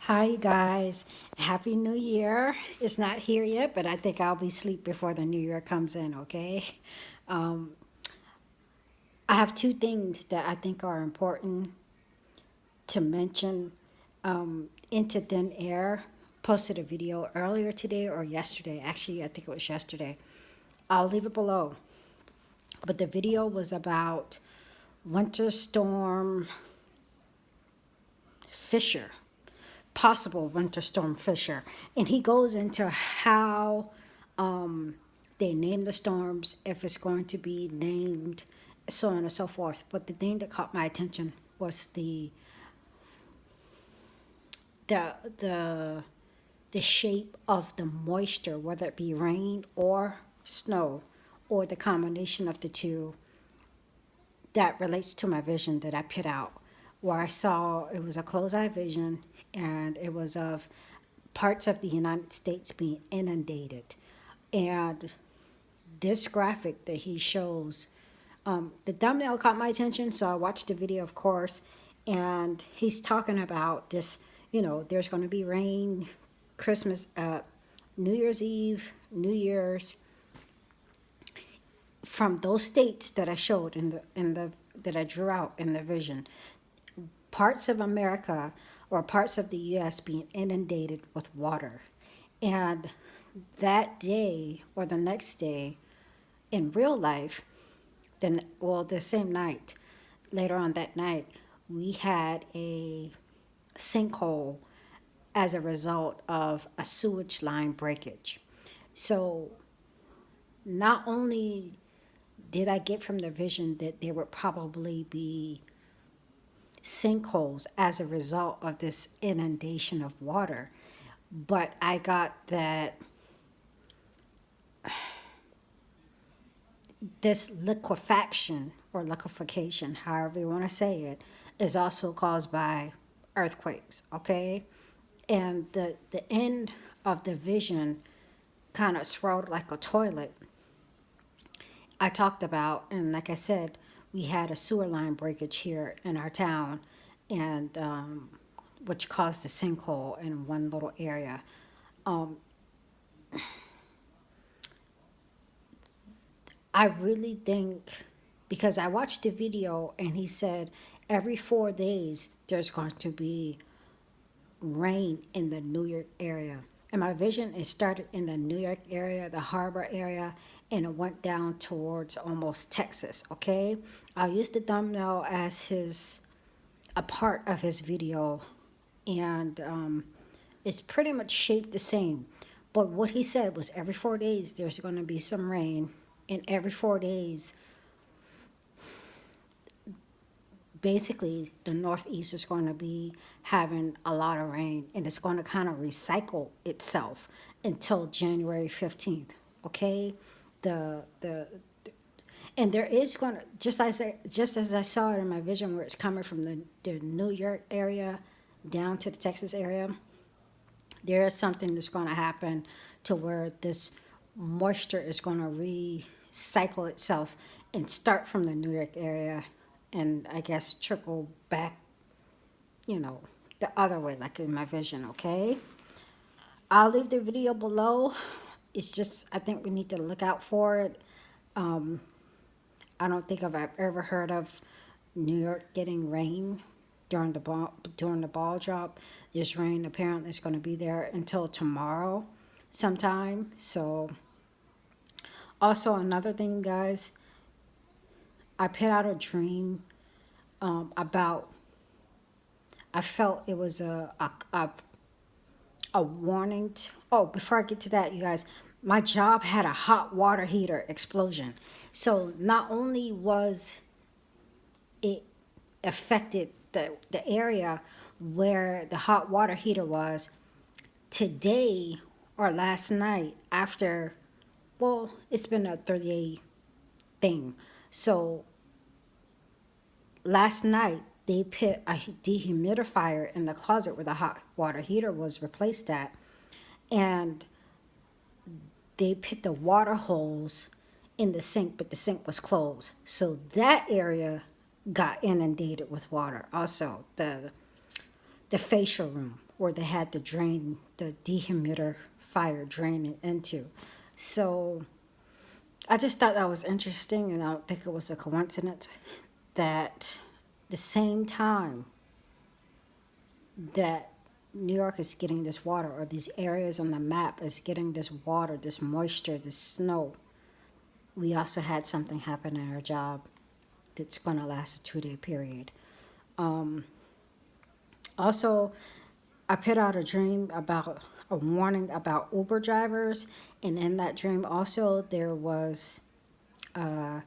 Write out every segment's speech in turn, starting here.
Hi guys, Happy New Year. It's not here yet, but I think I'll be asleep before the New Year comes in, okay? Um, I have two things that I think are important to mention into thin air. Posted a video earlier today or yesterday. Actually, I think it was yesterday. I'll leave it below. But the video was about Winter Storm Fisher, possible Winter Storm Fisher. And he goes into how they name the storms, if it's going to be named, so on and so forth. But the thing that caught my attention was the the the shape of the moisture, whether it be rain or snow, or the combination of the two that relates to my vision that I put out, where I saw it was a closed eye vision and it was of parts of the United States being inundated. And this graphic that he shows, the thumbnail caught my attention, so I watched the video, of course, and he's talking about this, there's going to be rain, Christmas, New Year's Eve, New Year's, from those states that I showed in the that I drew out in the vision, parts of America or parts of the US being inundated with water. And that day or the next day in real life, then well the same night, later on that night, we had a sinkhole as a result of a sewage line breakage. So not only did I get from the vision that there would probably be sinkholes as a result of this inundation of water, but I got that this liquefaction or liquefaction, however you want to say it, is also caused by earthquakes, okay? And the end of the vision kind of swirled like a toilet. I talked about, and like I said, we had a sewer line breakage here in our town, and which caused a sinkhole in one little area. I really think, because I watched the video and he said every 4 days there's going to be rain in the New York area. And my vision, it started in the New York area, the harbor area, and it went down towards almost Texas, okay? I'll use the thumbnail as a part of his video, and it's pretty much shaped the same. But what he said was every 4 days there's going to be some rain, and every 4 days basically the Northeast is going to be having a lot of rain, and it's going to kind of recycle itself until January 15th, okay? The and there is going to, just as I saw it in my vision, where it's coming from the New York area down to the Texas area, there is something that's going to happen to where this moisture is going to recycle itself and start from the New York area and I guess trickle back, you know, the other way, like in my vision, okay? I'll leave the video below. It's just, I think we need to look out for it. I don't think I've ever heard of New York getting rain during the ball drop. This rain apparently is going to be there until tomorrow sometime. So also another thing, guys, I put out a dream about. I felt it was a warning. Oh, before I get to that, you guys, my job had a hot water heater explosion. So not only was it affected the area where the hot water heater was, today or last night after, well, it's been a 30-day thing. So last night they put a dehumidifier in the closet where the hot water heater was replaced at, and they put the water hose in the sink, but the sink was closed. So that area got inundated with water. Also, the facial room where they had to drain the dehumidifier drain it into. So I just thought that was interesting, and I don't think it was a coincidence that the same time that New York is getting this water, or these areas on the map is getting this water, this moisture, this snow, we also had something happen at our job that's going to last a 2-day period. Also, I put out a dream about a warning about Uber drivers, and in that dream also there was a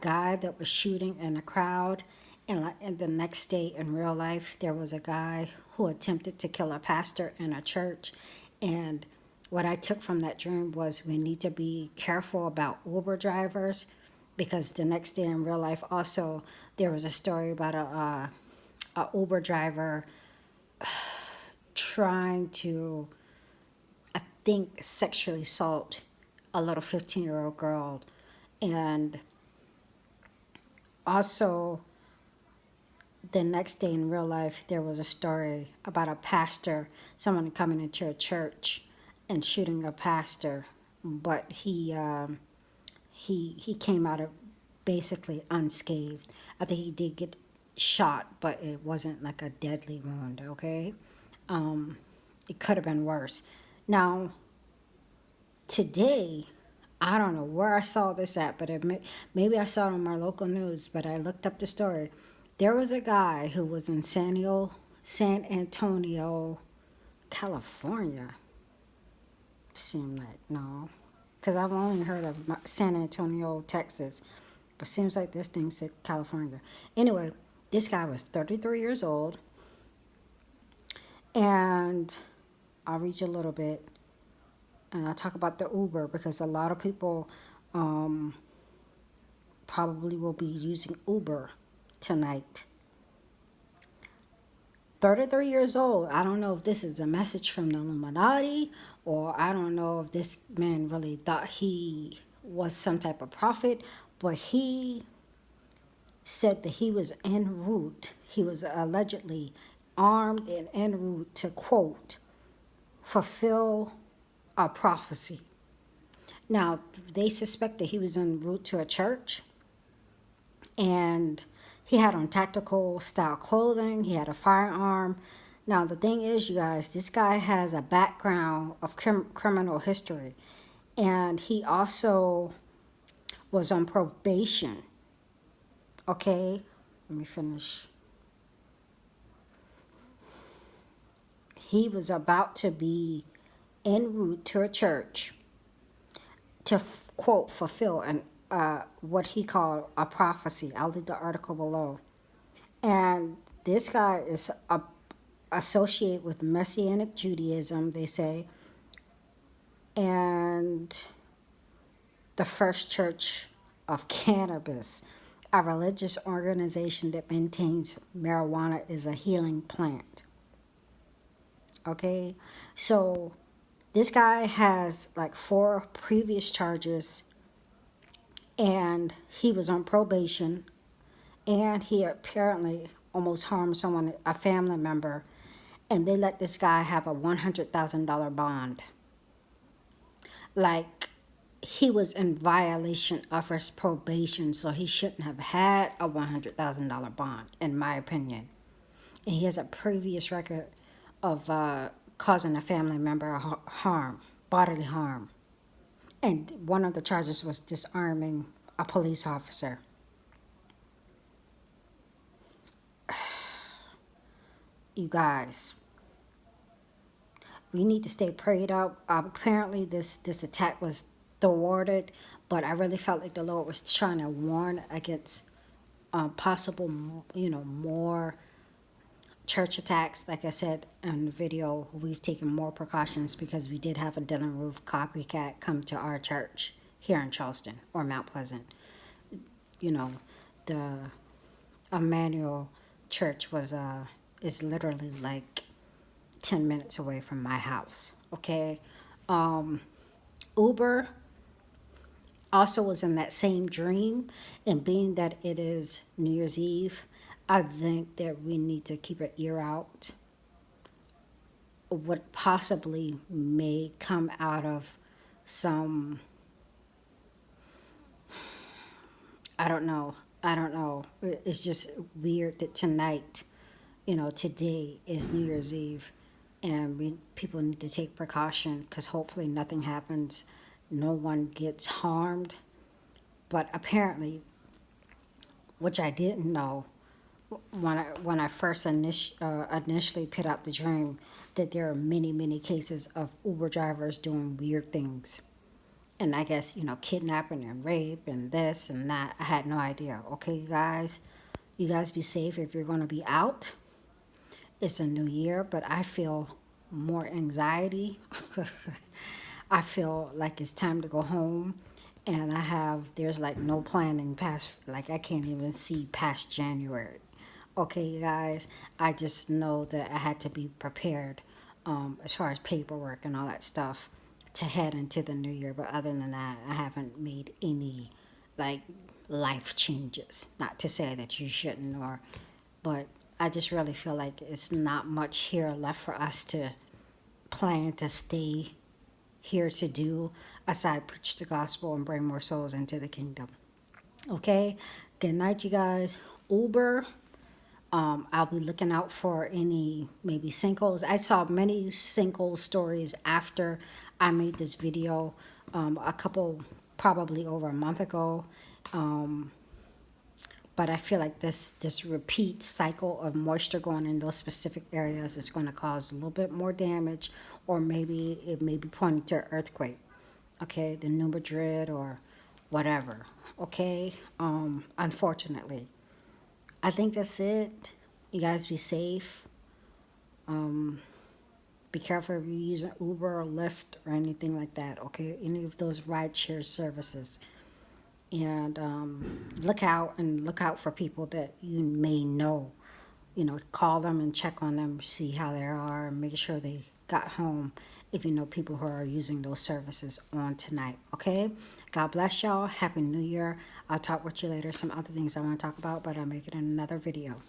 guy that was shooting in a crowd, and the next day in real life there was a guy who attempted to kill a pastor in a church. And what I took from that dream was we need to be careful about Uber drivers, because the next day in real life also there was a story about a Uber driver trying to, I think, sexually assault a little 15-year-old girl. And also, the next day in real life, there was a story about a pastor, someone coming into a church and shooting a pastor, but he came out of basically unscathed. I think he did get shot, but it wasn't like a deadly wound. Okay, it could have been worse. Now, today, I don't know where I saw this at, but maybe I saw it on my local news, but I looked up the story. There was a guy who was in San Antonio, California. Seemed like, no, because I've only heard of San Antonio, Texas, but seems like this thing said California. Anyway, this guy was 33 years old, and I'll read you a little bit. And I'll talk about the Uber, because a lot of people probably will be using Uber tonight. 33 years old. I don't know if this is a message from the Illuminati, or I don't know if this man really thought he was some type of prophet, but he said that he was en route. He was allegedly armed and en route to, quote, fulfill a prophecy. Now, they suspect that he was en route to a church, and he had on tactical style clothing. He had a firearm. Now, the thing is, you guys, this guy has a background of criminal history, and he also was on probation. Okay, let me finish. He was about to be en route to a church to, quote, fulfill what he called a prophecy. I'll leave the article below. And this guy is associated with Messianic Judaism, they say, and the First Church of Cannabis, a religious organization that maintains marijuana is a healing plant. Okay, so this guy has like 4 previous charges, and he was on probation, and he apparently almost harmed someone, a family member, and they let this guy have a $100,000 bond. Like, he was in violation of his probation, so he shouldn't have had a $100,000 bond, in my opinion. And he has a previous record of causing a family member harm, bodily harm. And one of the charges was disarming a police officer. You guys, we need to stay prayed up. Apparently, this attack was thwarted, but I really felt like the Lord was trying to warn against possible, more church attacks. Like I said in the video, we've taken more precautions because we did have a Dylan Roof copycat come to our church here in Charleston or Mount Pleasant. The Emmanuel Church is literally like 10 minutes away from my house. Okay, Uber also was in that same dream, and being that it is New Year's Eve, I think that we need to keep an ear out what possibly may come out of some, I don't know. I don't know. It's just weird that tonight, today is New Year's Eve, and people need to take precaution because hopefully nothing happens. No one gets harmed. But apparently, which I didn't know when I first initially put out the dream, that there are many, many cases of Uber drivers doing weird things. And I guess, kidnapping and rape and this and that. I had no idea. Okay, you guys be safe if you're going to be out. It's a new year, but I feel more anxiety. I feel like it's time to go home. And there's like no planning past, like I can't even see past January. Okay, you guys, I just know that I had to be prepared as far as paperwork and all that stuff to head into the new year. But other than that, I haven't made any like life changes. Not to say that you shouldn't, but I just really feel like it's not much here left for us to plan to stay here to do aside preach the gospel and bring more souls into the kingdom. Okay? Good night, you guys. Uber. I'll be looking out for any maybe sinkholes. I saw many sinkhole stories after I made this video, a couple, probably over a month ago. But I feel like this repeat cycle of moisture going in those specific areas is going to cause a little bit more damage, or maybe it may be pointing to an earthquake. Okay, the New Madrid or whatever. Okay, unfortunately, I think that's it. You guys be safe. Be careful if you're using Uber or Lyft or anything like that. Okay, any of those rideshare services. And look out for people that you may know. Call them and check on them, see how they are, and make sure they got home if you know people who are using those services on tonight. Okay? God bless y'all. Happy New Year. I'll talk with you later. Some other things I want to talk about, but I'll make it in another video.